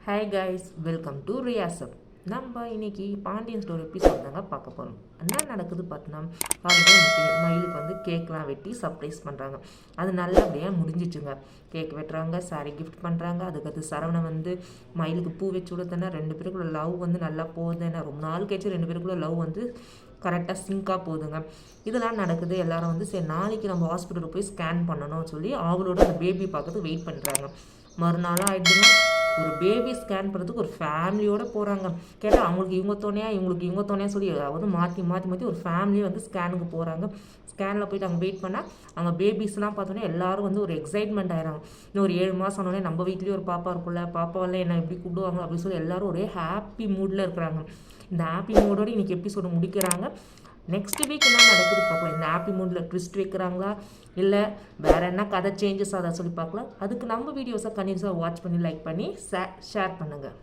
Hi guys, welcome to ரியாசப். நம்ம இன்னைக்கு பாண்டியன் ஸ்டோர் எபிசோட் தாங்க பார்க்க போகிறோம். என்ன நடக்குது பார்த்தோன்னா, மயிலுக்கு வந்து கேக்லாம் வெட்டி சர்ப்ரைஸ் பண்ணுறாங்க. அது நல்லபடியாக முடிஞ்சிச்சுங்க. கேக் வெட்டுறாங்க, சாரி கிஃப்ட் பண்ணுறாங்க. அதுக்கடுத்து சரவணன் வந்து மயிலுக்கு பூ வச்சு கொடுத்தேன்னா 2 பேருக்குள்ள லவ் வந்து நல்லா போகுதுன்னா ரொம்ப நாள் கழிச்சு 2 பேருக்குள்ள லவ் வந்து கரெக்டாக சிங்காக போகுதுங்க. இதெல்லாம் நடக்குது. எல்லாரும் வந்து சரி நாளைக்கு நம்ம ஹாஸ்பிட்டலுக்கு போய் ஸ்கேன் பண்ணணும்னு சொல்லி அவங்களோட அந்த பேபி பார்க்கறதுக்கு வெயிட் பண்ணுறாங்க. மறுநாளாக ஆகிடுதுங்க. ஒரு பேபி ஸ்கேன் பண்ணுறதுக்கு ஒரு ஃபேமிலியோடு போகிறாங்க. கேட்டால் அவங்களுக்கு இவங்க துணையாக இவங்களுக்கு இவங்க துணையாக சொல்லி அதாவது மாற்றி ஒரு ஃபேமிலியே வந்து ஸ்கேனுக்கு போகிறாங்க. ஸ்கேனில் போயிட்டு அங்கே வெயிட் பண்ணால் அங்கே பேபிஸ்லாம் பார்த்தோன்னே எல்லோரும் வந்து ஒரு எக்ஸைட்மெண்ட் ஆகிறாங்க. இன்னும் ஒரு 7 மாதம் ஆனோடனே நம்ம வீட்லேயும் ஒரு பாப்பா இருக்குல்ல, பாப்பாவெல்லாம் என்ன எப்படி கூப்பிடுவாங்க அப்படின்னு சொல்லி எல்லோரும் ஒரே ஹாப்பி மூடில் இருக்கிறாங்க. இந்த ஹாப்பி மூடோடு இன்றைக்கி எபிசோடு முடிக்கிறாங்க. நெக்ஸ்ட் வீக் என்ன நடக்குது பார்க்கலாம். இந்த ஹாப்பி மூடில் ட்விஸ்ட் வைக்கிறாங்களா, இல்லை வேறு என்ன கதை சேஞ்சஸ் அதை சொல்லி பார்க்கலாம். அதுக்கு நம்ம வீடியோஸை கண்டினியூஸாக வாட்ச் பண்ணி லைக் பண்ணி ஷேர் பண்ணுங்கள்.